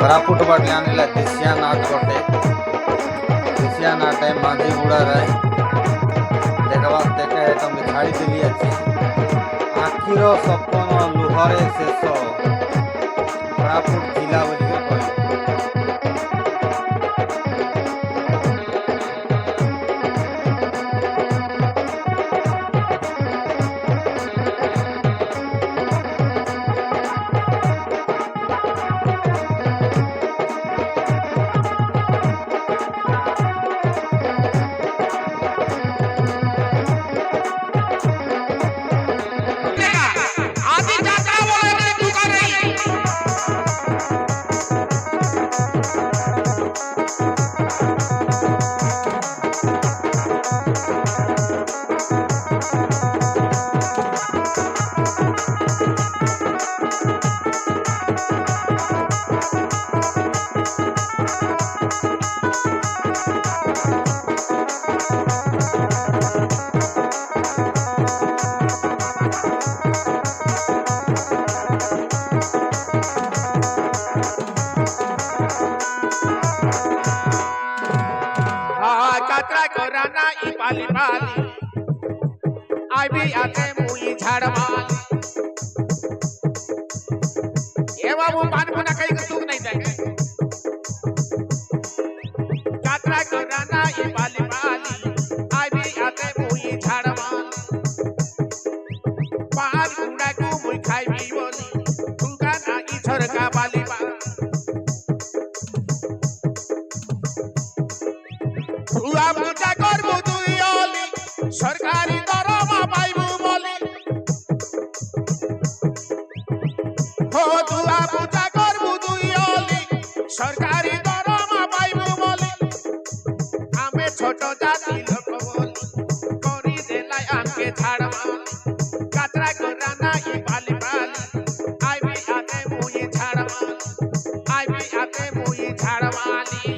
कोरापुट बाटे आनेला देशिया नाट गोटे देशिया नाट है माझी बुड़ा रहे देखा देखे तुम छाड़ी दिली अच्छी आखिर सपन लुहरे शेष कोरापुट जिला बोलिके कह कोराना इपाली पाली आई भी आते मुई झाड़ माली ये बाबू पान मुना कहीं का सुख नहीं देंगे यात्रा कोराना इपाली पाली आई भी आते मुई झाड़ माली पहाड़ गुड़ा को मुई खाई भी बोली तुलका ना इधर का बाली बाली पूजा करबू तुई ओली सरकारी दरमा पाइबू बोली हो तुआ पूजा करबू तुई ओली सरकारी दरमा पाइबू बोली आमे छोट जाति लोक बोली करी देलाई आमके झाड़मा कातरा कोराना ई पाली पाली आई भी आते मुई झाड़मा आई भी आते मुई झाड़माली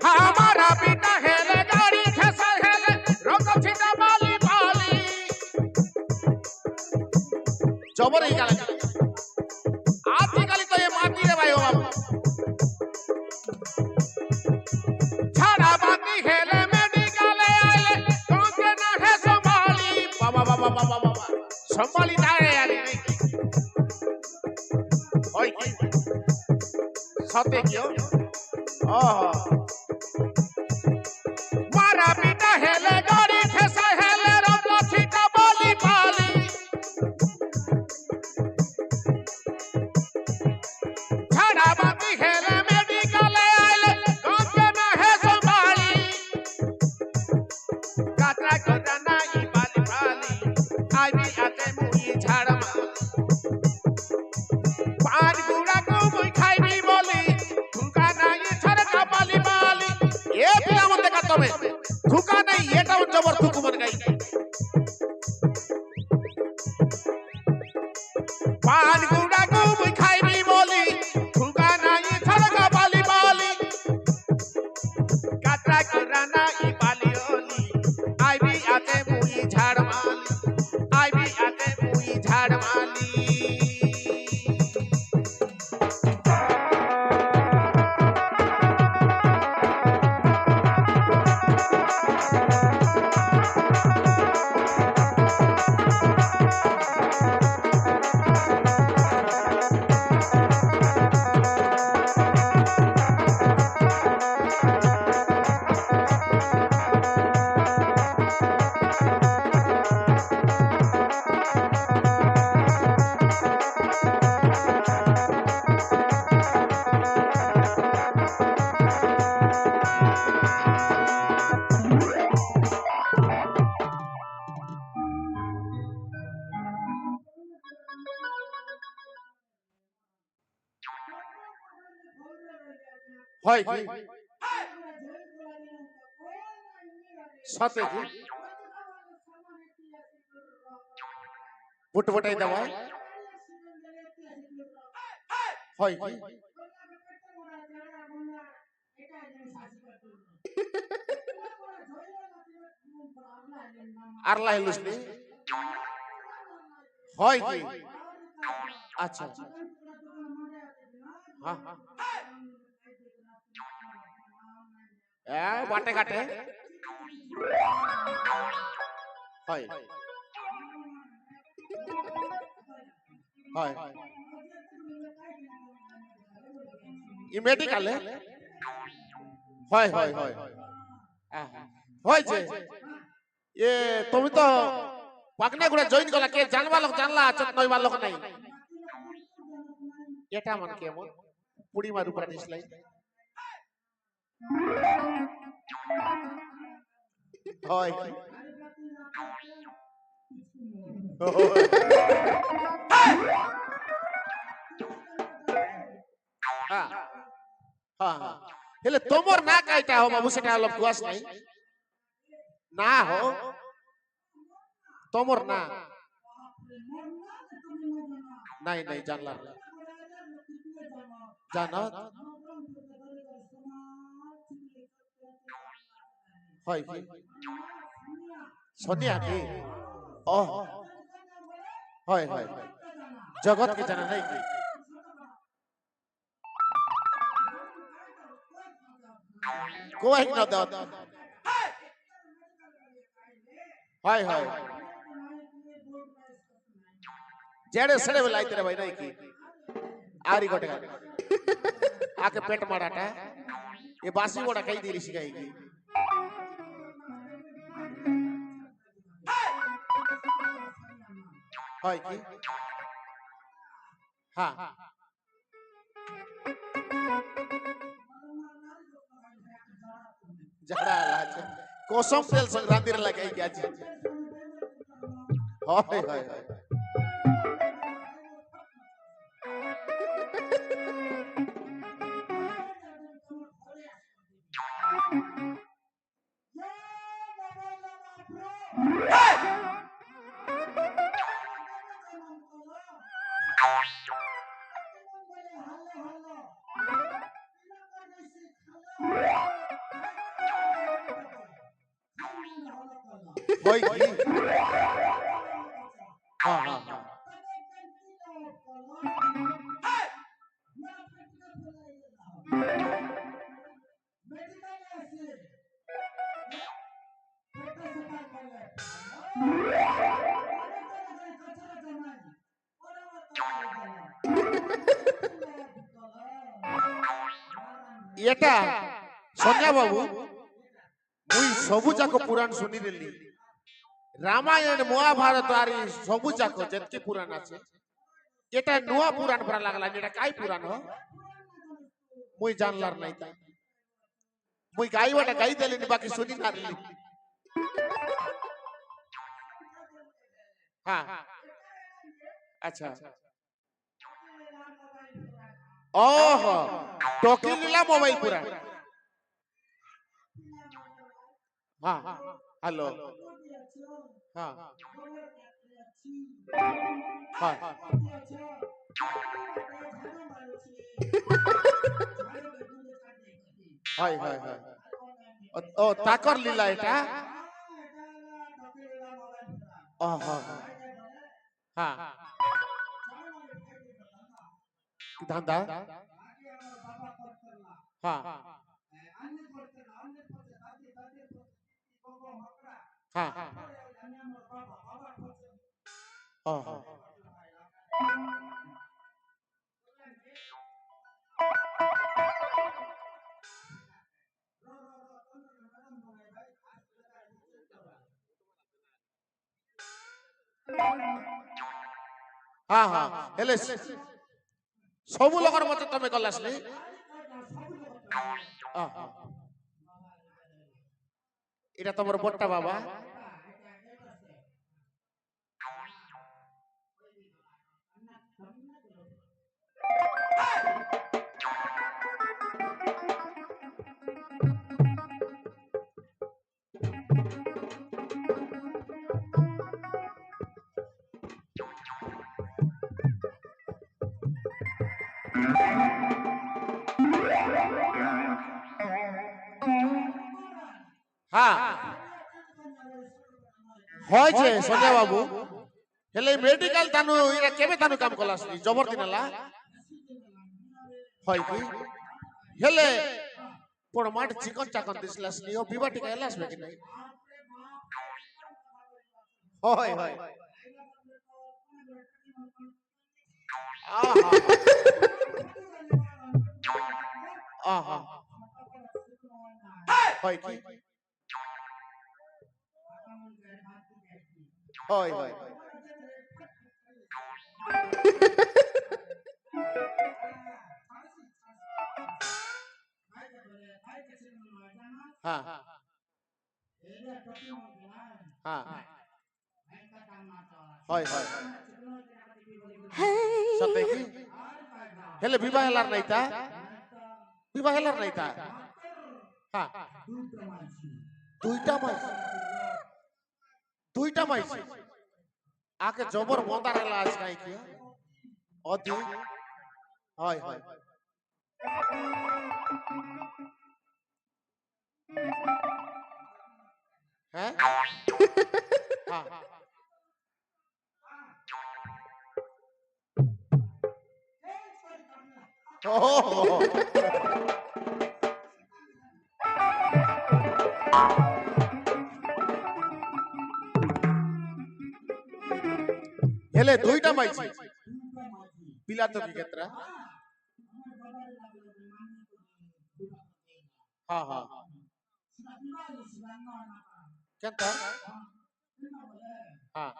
हमारा बेटा हेले गाड़ी खसा हेले रोको छिटा बाली बाली जबर ही गाला आजकल तो ये मारती है भाई बाबू छाड़ा बाती हेले मेडिकल आए कौन के ना है संभाली बाबा बाबा बाबा बाबा संभाली ना है यार ओए सत्य क्यों ओह मारा बेटा हेले गाड़ी खसा हेले रोको छिटा बाली बाली छाड़ा बाती हेले मेडिकल आए कौन के ना है संभाली कातरा कोराना ई बाली बाली आई भी आते मुई झाड़मा पान गुड़ा को मुई खाई भी बोली तुमका ना ये छरका बाली बाली হয় কি সাথে কি বুট বটাই দেওয়া হয় কি আর লাইলুস নি হয় কি আচ্ছা আচ্ছা হ্যাঁ বাটে কাটে হয় হয় ই মেডিকেলে হয় হয় হয় হয়েছে এ তুমি তো পাকনা গুড়া জয়েন কলা কে জানবা লোক জানলা চত নইবা লোক নাই এটা মান কেমন পুড়ি মার উপরে দিছলাই হয় হ্যাঁ হ্যাঁ হেলে তোমার না কাইটা হো বাবু সেটা হলো কুয়াস নাই না হো তোমার না নাই নাই জানলা জানো হয় কি সোনিয়া কি ও হয় হয় জগৎ কি জানা নাই কি কোয়াই না দাও হয় হয় जेड़े सड़े वाला इतने भाई नहीं की आरी गोटे का आके पेट माराटा ये बासी गोटा कहीं दिली सिखाएगी हाय की हाँ जड़ा लाच कोसम तेल संक्रांति रे लगाई क्या जी हाय हाय हाय होई की हाँ हाँ हाँ এটা সোনিয়া বাবু মুই সবু যাক পুরাণ শুনি দেলি রামায়ণ মহাভারত আর সবু যাক যেতকি পুরাণ আছে এটা নয়া পুরাণ পড়া লাগলা এটা কাই পুরাণ হ মুই জানলার নাই তাই মুই গাইবাটা গাই দেলিনি বাকি শুনি না দিলি হ্যাঁ আচ্ছা ओहो टोकी लीला मोबाइल पूरा हाँ हेलो हाँ हाँ हाय हाय हाय ओ ताकर लीला এটা ओहो हाँ धंधा हाँ हाँ ओहो हाँ हाँ हेले सबु लोकर मते तमे गलासली এটা তোমার বড়টা বাবা হ্যাঁ হয়েছে সঞ্জয় বাবু হেলে মেডিকেল তানু এরা কেবে তানু কাম কলাসনি জবর দিনালা হয় কি হেলে পড় মাঠ চিকন চাকন দিসলাসনি ও বিবা টিকা এলাসবে কি নাই হয় হয় আহা আহা হয় কি হয় হয় হ্যাঁ হ্যাঁ হয় হয় সত্যি কি হেলে বিবাহ হেলার নাই তা বিবাহ হেলার নাই তা হ্যাঁ দুইটা মাইছি আকে জবর মন্দার হেলা আজ নাই কি অতি হয় হয় হ্যাঁ হ্যাঁ ও হেলে দুইটা মাইছি পিলা তো কি ক্ষেত্রে হ্যাঁ হ্যাঁ কেনতা হ্যাঁ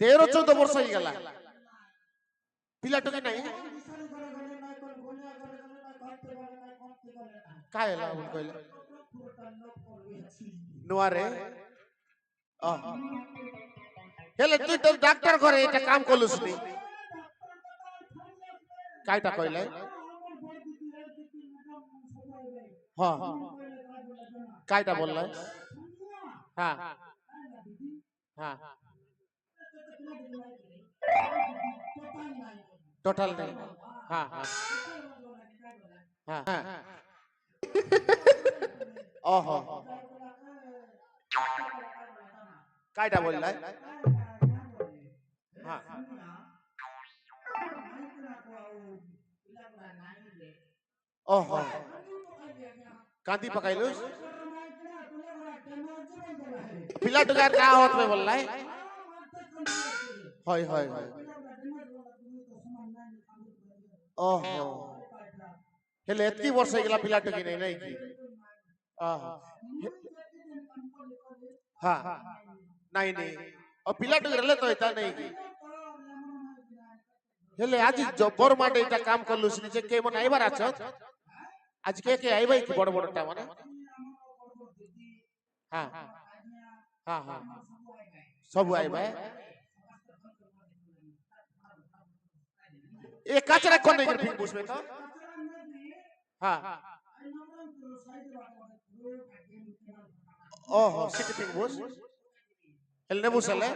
13-14 বর্ষ হয়ে গেল পিলাটকে নাই काय ହେଲା ବୋଲ କହିଲେ ନୁଆରେ ହେଲେ তুই তো ডাক্তার ঘরে এটা কাম করলুস নি কাইটা কইলে হ্যাঁ কাইটা বললে হ্যাঁ হ্যাঁ টোটাল নেই হ্যাঁ হ্যাঁ হ্যাঁ ओहो कायटा बोलला हां ओहो कांदी पकाइलुस पिलाट गार का होत में बोलला होय होय ओहो हेले एतकी वर्ष गेला पिलाट की नहीं नहीं की हाँ नहीं नहीं और पिलाट रहले तो इतना नहीं की हेले आज जबर माटे इटा काम करलुस निजे के मन आइबार आछत आज के आइबाई की बड़ बड़टा माने हां हां हां सब आइबाय ए कचरा कोन नहीं कर फिंग बुझबे तो हां ओहो सिटी फिंग बुझ हेले बुझले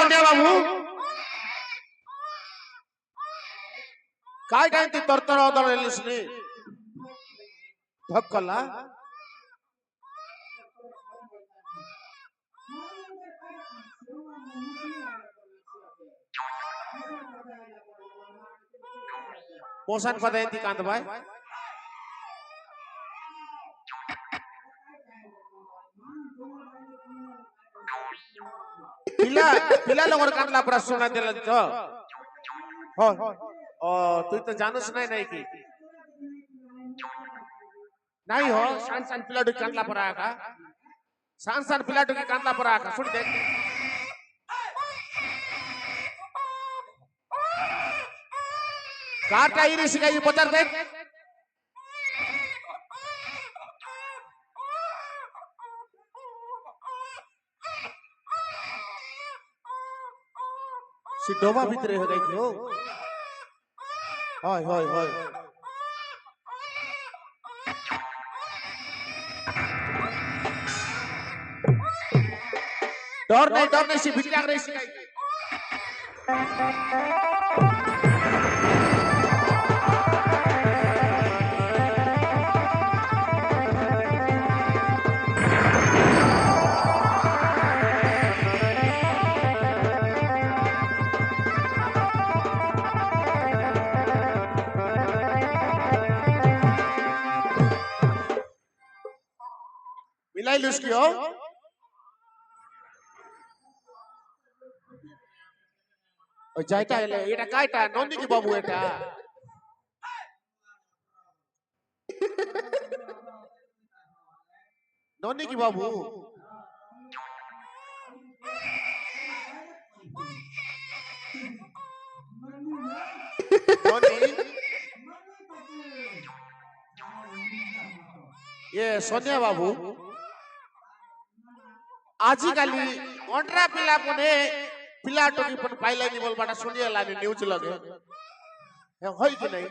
सोनिया बाबू काय काय ती तरतर ओदळलीस नी धक्कला पोषण पदायती कांत भाई पिला पिला लोगों कांतला प्रश्न दिला तो हो तू तो जानूस नाही की नाही हो सान सान पिलाडू कांतला पर आका सान सान पिलाडू की कांतला पर आका सुन देख काटा इरी सिकाई पतर देख सिद्धोबा भीतरे हो गई हो हाय हाय हाय डर नहीं सी भीतर रही सिकाई मिलाई लुस्की हो जायटा এটা কাইটা নন্দী কি বাবু এটা নন্দী কি বাবু নন্দী ये सोनिया बाबू आजिकाली अंडरा पिला पने पिला टोकी पन पाइला नहीं बोल बाटा सुनिया लानी न्यूज लगे होई कि नहीं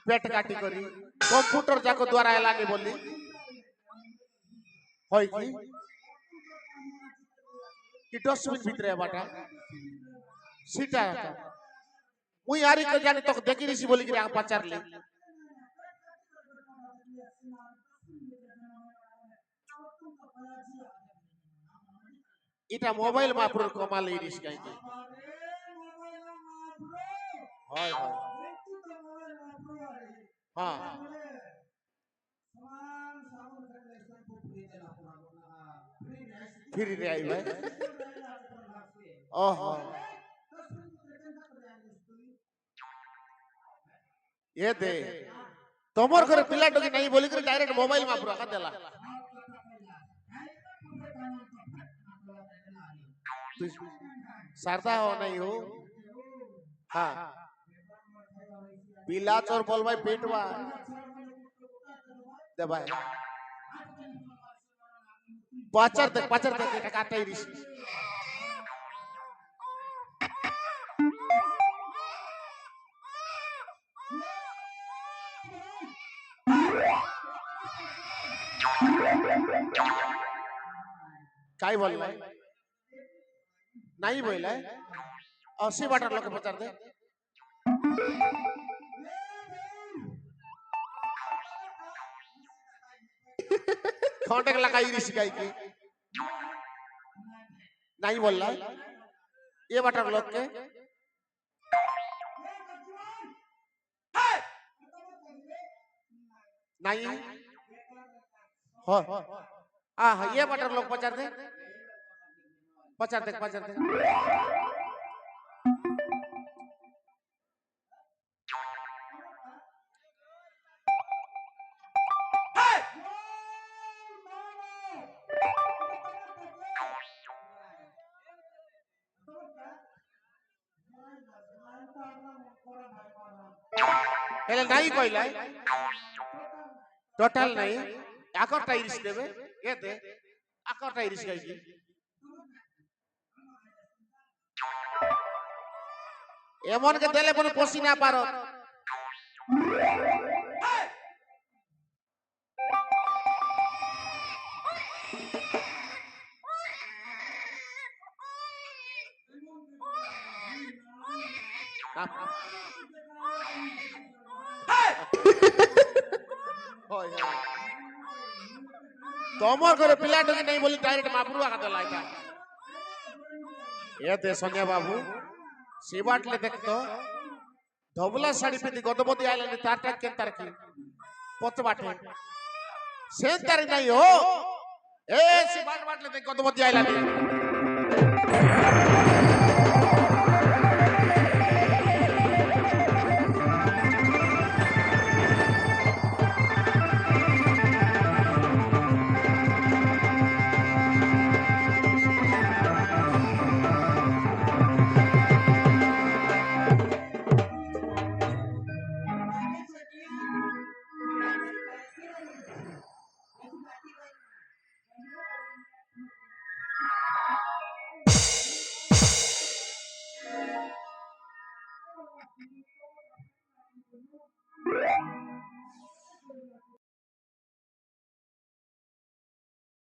पेट काटी करी कंप्यूटर जाको द्वारा लानी बोली होई कि डस्टबिन भीतर है बाटा सीटा मुई यारी को जाने तो देखी रही बोली कि आग पचार ले इटा मोबाइल मापुर कमाल इरिस काई की हाय हाय हां फिर रे आई भाई ओहो ये दे तोमर करे पिला टोकी नहीं बोली करे डायरेक्ट मोबाइल मापुर का देला शारदा हो नहीं हो हाँ पीला चोर बोल भाई पेटवा दे भाई पाचर तक काटा ही रिश काय बोल भाई नहीं बोला है 80 वाटर लोग पचार दे कांटेक्ट लगाई रही सिकाई की नहीं बोल रहा है ये वाटर लोग के नहीं हो ये वाटर लोग पचार दे पचार दे नहीं कोई टोटल नहीं आकर टाइरिस देवे ये दे आकर टाइरिस गई एमन के देले पण पोसी ना पारो হয় হয় তোমার ঘরে পিলাটাকে নেই বলি ডাইরেক্ট মাপুরু আগাতে লাইটা এতে সন্ধ্যা বাবু সে বাটলে দেখতো ধবলা শাড়ি পিঁধি গদবতী আইলেন তার টাক কেন তার কি পথ বাটে সে তারি নাই ও এ সে বাটলে দেখ গদবতী আইলেন